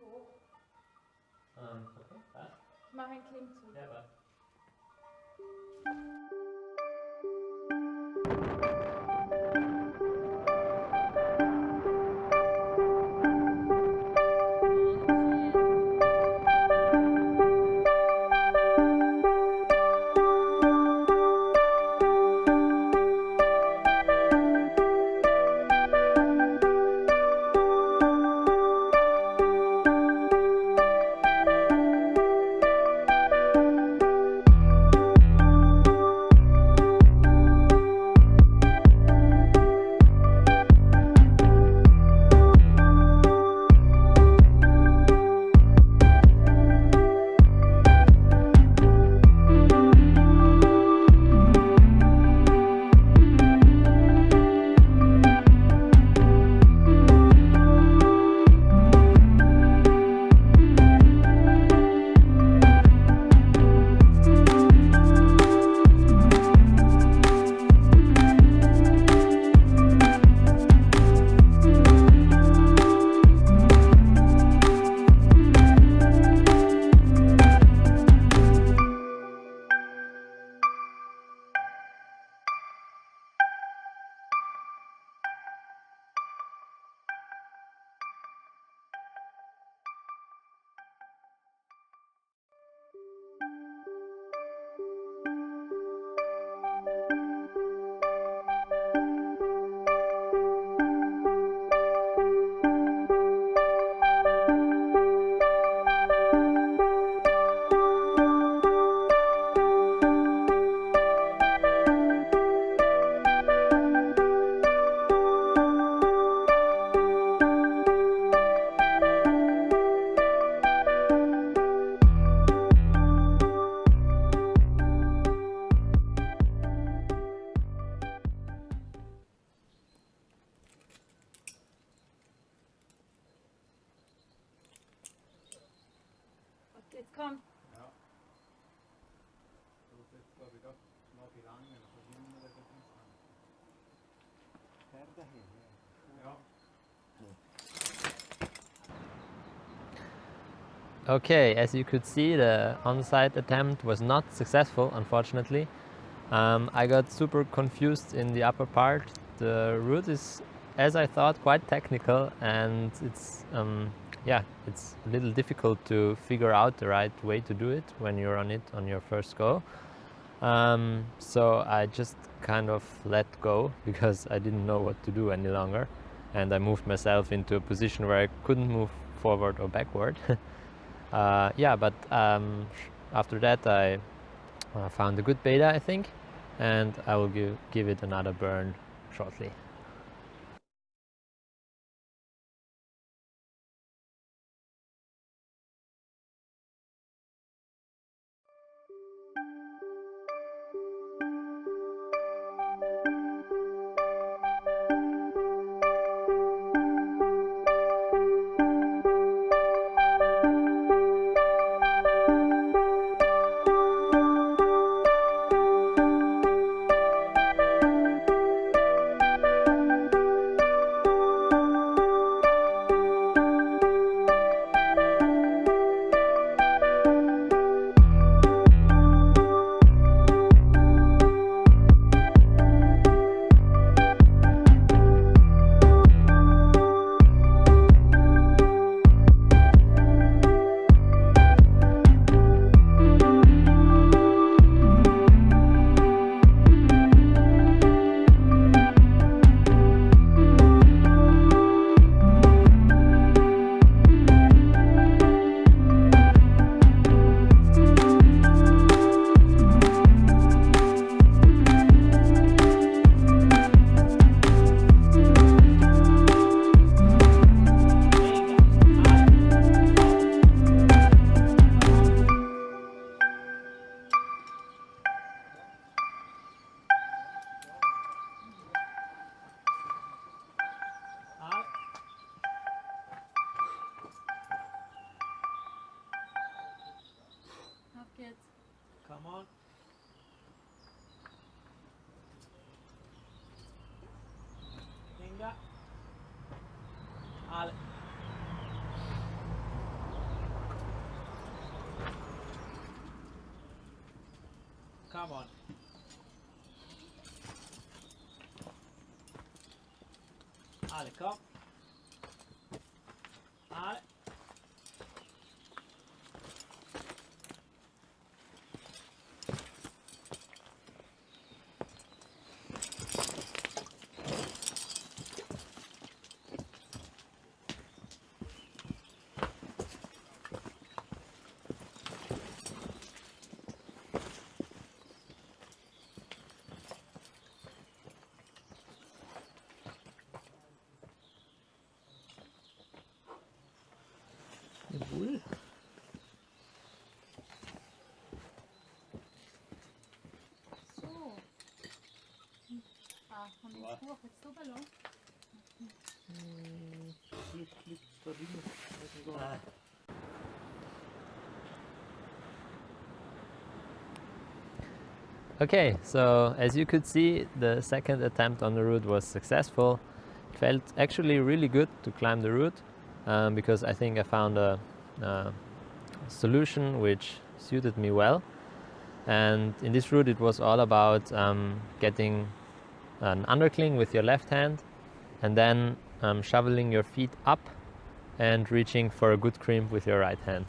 hoch. Okay, passt. Ich mache einen Klimmzug. Ja, passt. Jetzt komm. Ja. Så jetzt glaube ich noch die lange, also wie wir das jetzt ja. Okay, as you could see, the on-site attempt was not successful, unfortunately. I got super confused in the upper part. The route is, as I thought, quite technical, and it's it's a little difficult to figure out the right way to do it when you're on it on your first go. So I just kind of let go because I didn't know what to do any longer, and I moved myself into a position where I couldn't move forward or backward. But after that I found a good beta, I think, and I will give it another burn shortly. Come on. Venga. Ale. Come on. Ale, kom. Ale. Jawohl. So. Ah, haben wir jetzt jetzt so Ballon? Liegt da drin. Okay, so as you could see, the second attempt on the route was successful. It felt actually really good to climb the route because I think I found a solution which suited me well. And in this route it was all about getting an undercling with your left hand and then shoveling your feet up and reaching for a good crimp with your right hand.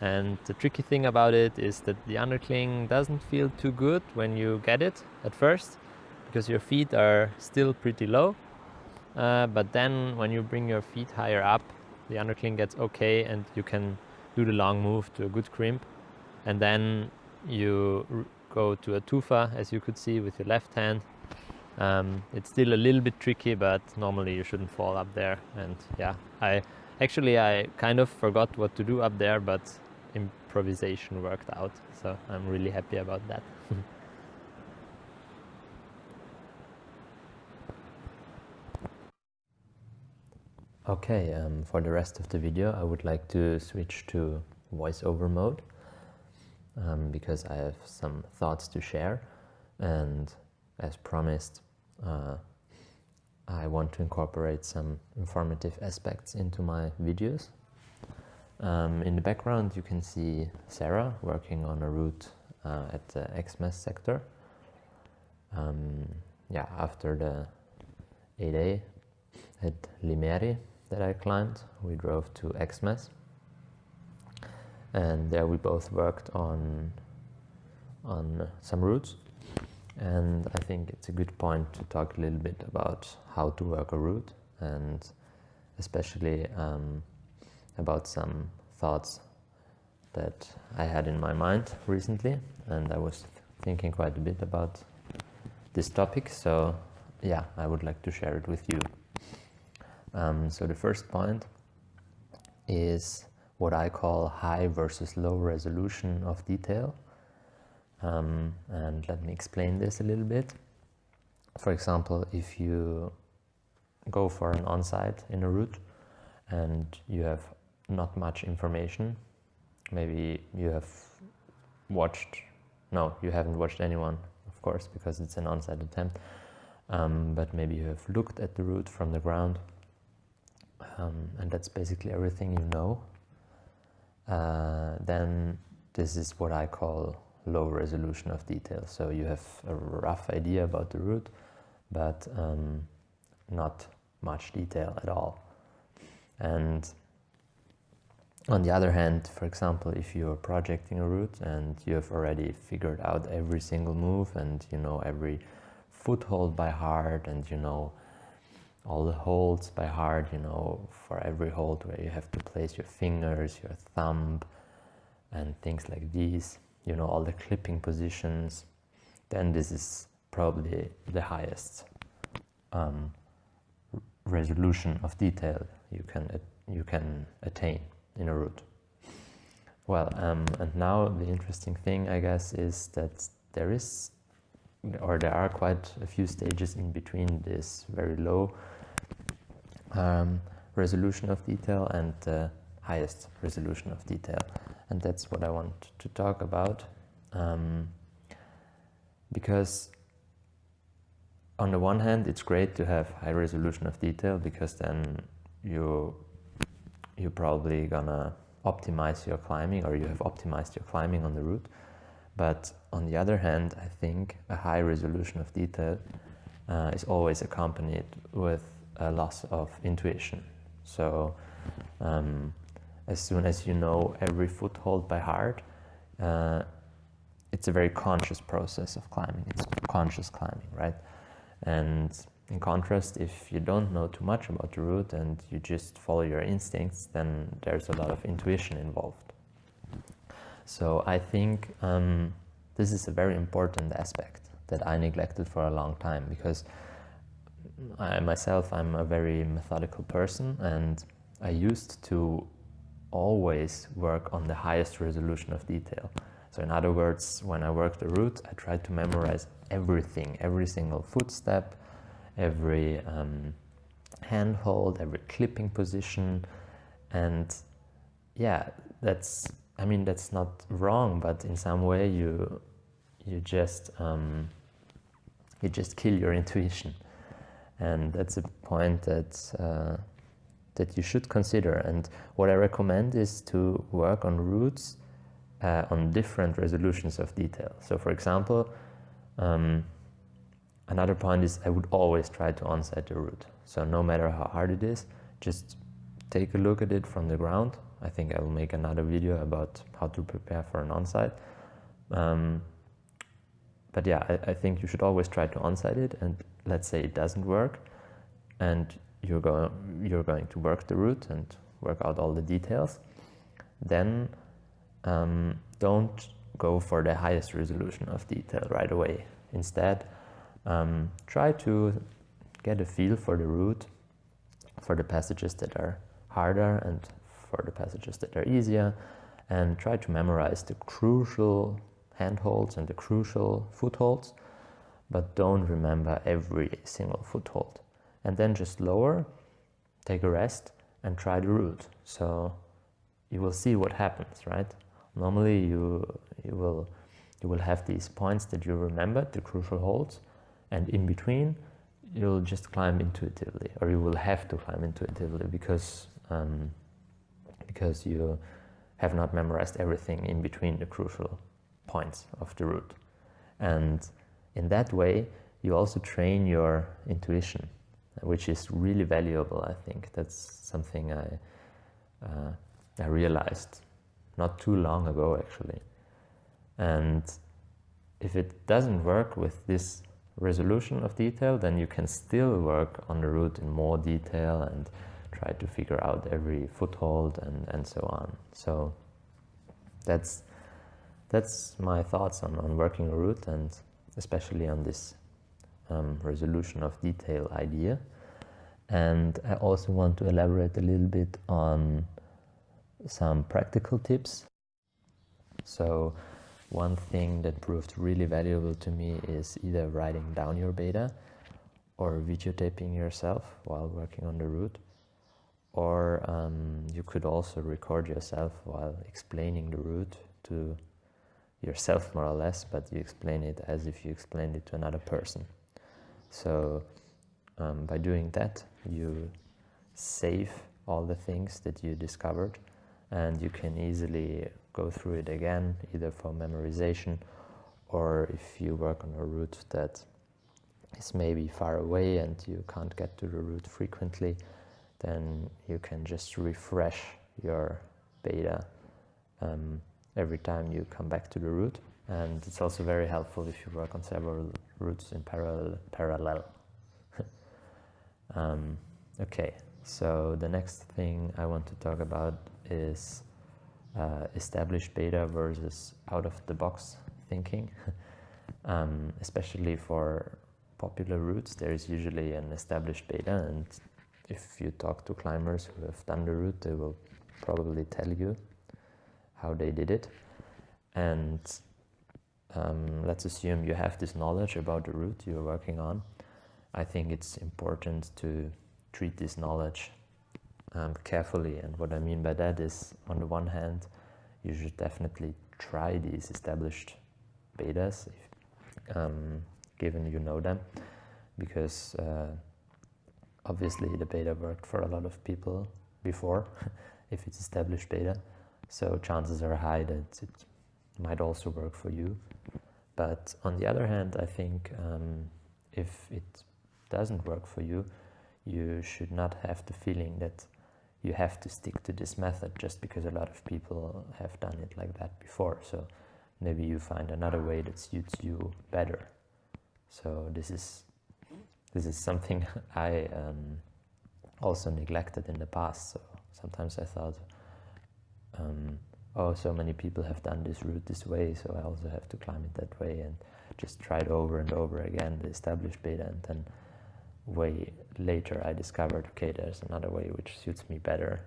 And the tricky thing about it is that the undercling doesn't feel too good when you get it at first because your feet are still pretty low, but then when you bring your feet higher up, the undercling gets okay and you can do the long move to a good crimp, and then you go to a tufa, as you could see, with your left hand. It's still a little bit tricky, but normally you shouldn't fall up there. And yeah, I kind of forgot what to do up there, but improvisation worked out, so I'm really happy about that. Okay, for the rest of the video I would like to switch to voiceover mode because I have some thoughts to share, and as promised I want to incorporate some informative aspects into my videos. In the background you can see Sarah working on a route at the Xmas sector. Yeah, after the 8A at Liméri that I climbed, we drove to Xmas, and there we both worked on some routes. And I think it's a good point to talk a little bit about how to work a route, and especially about some thoughts that I had in my mind recently, and I was thinking quite a bit about this topic, so yeah, I would like to share it with you. So the first point is what I call high versus low resolution of detail. And let me explain this a little bit. For example, if you go for an on-site in a route and you have not much information, maybe you have watched, no, you haven't watched anyone, of course, because it's an on-site attempt, but maybe you have looked at the route from the ground, and that's basically everything you know, then this is what I call low resolution of detail. So you have a rough idea about the route, but not much detail at all. And on the other hand, for example, if you're projecting a route and you have already figured out every single move, and you know every foothold by heart, and you know all the holds by heart, you know for every hold where you have to place your fingers, your thumb, and things like these, you know all the clipping positions, then this is probably the highest resolution of detail you can attain in a route. Well, and now the interesting thing, I guess, is that there are quite a few stages in between this very low resolution of detail and the highest resolution of detail, and that's what I want to talk about, because on the one hand it's great to have high resolution of detail, because then you're probably gonna optimize your climbing, or you have optimized your climbing on the route. But on the other hand, I think a high resolution of detail is always accompanied with a loss of intuition. So as soon as you know every foothold by heart, it's a very conscious process of climbing. It's conscious climbing, right? And in contrast, if you don't know too much about the route and you just follow your instincts, then there's a lot of intuition involved. So I think this is a very important aspect that I neglected for a long time, because I'm a very methodical person, and I used to always work on the highest resolution of detail. So in other words, when I worked the route, I tried to memorize everything, every single footstep, every handhold, every clipping position. And yeah, that's not wrong, but in some way you just kill your intuition. And that's a point that you should consider. And what I recommend is to work on routes on different resolutions of detail. So for example, another point is I would always try to onsight the route. So no matter how hard it is, just take a look at it from the ground. I think I will make another video about how to prepare for an onsight. But yeah, I think you should always try to onsight it, and let's say it doesn't work, and you're going to work the route and work out all the details, then don't go for the highest resolution of detail right away. Instead, try to get a feel for the route, for the passages that are harder and for the passages that are easier, and try to memorize the crucial handholds and the crucial footholds, but don't remember every single foothold. And then just lower, take a rest, and try the route. So you will see what happens, right? Normally you will have these points that you remember, the crucial holds, and in between you'll just climb intuitively, or you will have to climb intuitively because you have not memorized everything in between the crucial points of the route. And in that way you also train your intuition, which is really valuable. I think that's something I realized not too long ago, actually. And if it doesn't work with this resolution of detail, then you can still work on the route in more detail and try to figure out every foothold and so on. So that's my thoughts on working a route, and especially on this resolution of detail idea. And I also want to elaborate a little bit on some practical tips. So one thing that proved really valuable to me is either writing down your beta or videotaping yourself while working on the route, or you could also record yourself while explaining the route to yourself, more or less, but you explain it as if you explained it to another person. So by doing that, you save all the things that you discovered, and you can easily go through it again, either for memorization, or if you work on a route that is maybe far away and you can't get to the route frequently, then you can just refresh your beta every time you come back to the route. And it's also very helpful if you work on several routes in parallel. Okay, so the next thing I want to talk about is established beta versus out-of-the-box thinking. Especially for popular routes, there is usually an established beta, and if you talk to climbers who have done the route, they will probably tell you how they did it. And let's assume you have this knowledge about the route you're working on. I think it's important to treat this knowledge carefully, and what I mean by that is, on the one hand, you should definitely try these established betas, given you know them, because obviously the beta worked for a lot of people before if it's established beta, so chances are high that it might also work for you. But on the other hand, I think if it doesn't work for you, you should not have the feeling that you have to stick to this method just because a lot of people have done it like that before. So maybe you find another way that suits you better. So this is something I also neglected in the past. So sometimes I thought, oh, so many people have done this route this way, so I also have to climb it that way, and just tried over and over again the established beta, and then way later I discovered, okay, there's another way which suits me better.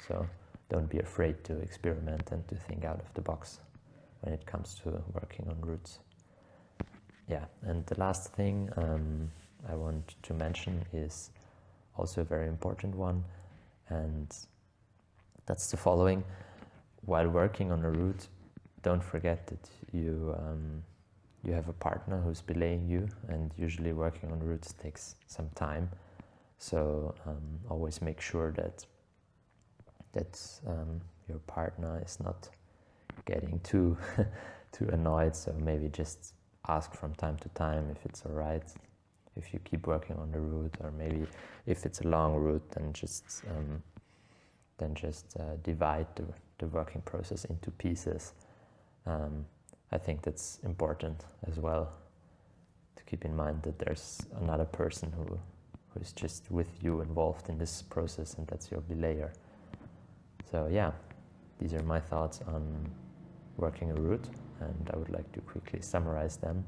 So don't be afraid to experiment and to think out of the box when it comes to working on routes. Yeah, and the last thing I want to mention is also a very important one, and that's the following. While working on a route, don't forget that you have a partner who's belaying you, and usually working on routes takes some time. So always make sure that your partner is not getting too annoyed. So maybe just ask from time to time if it's all right if you keep working on the route, or maybe if it's a long route, then just divide the working process into pieces. I think that's important as well, to keep in mind that there's another person who is just with you involved in this process, and that's your belayer. So yeah, these are my thoughts on working a route, and I would like to quickly summarize them.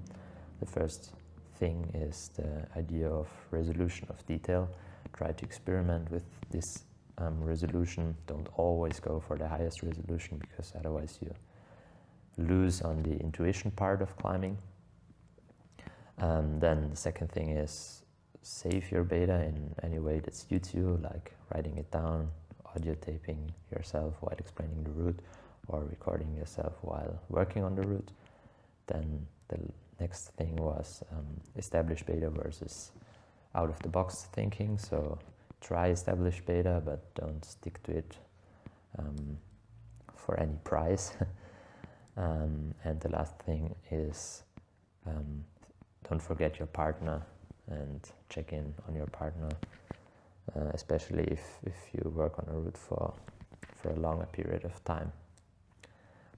The first thing is the idea of resolution of detail. Try to experiment with this resolution. Don't always go for the highest resolution, because otherwise you lose on the intuition part of climbing. Then the second thing is save your beta in any way that suits you, like writing it down, audio taping yourself while explaining the route, or recording yourself while working on the route. Then the next thing was established beta versus out of the box thinking. So try established beta, but don't stick to it for any price. And the last thing is don't forget your partner, and check in on your partner, especially if you work on a route for a longer period of time.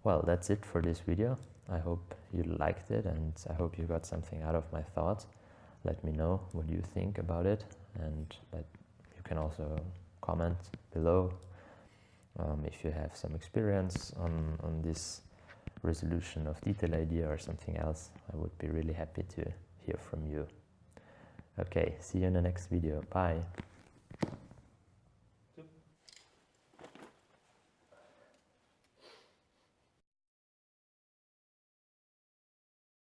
Well, that's it for this video. I hope you liked it, and I hope you got something out of my thoughts. Let me know what you think about it, and you can also comment below if you have some experience on this resolution of detail idea or something else. I would be really happy to hear from you. Okay, see you in the next video. Bye.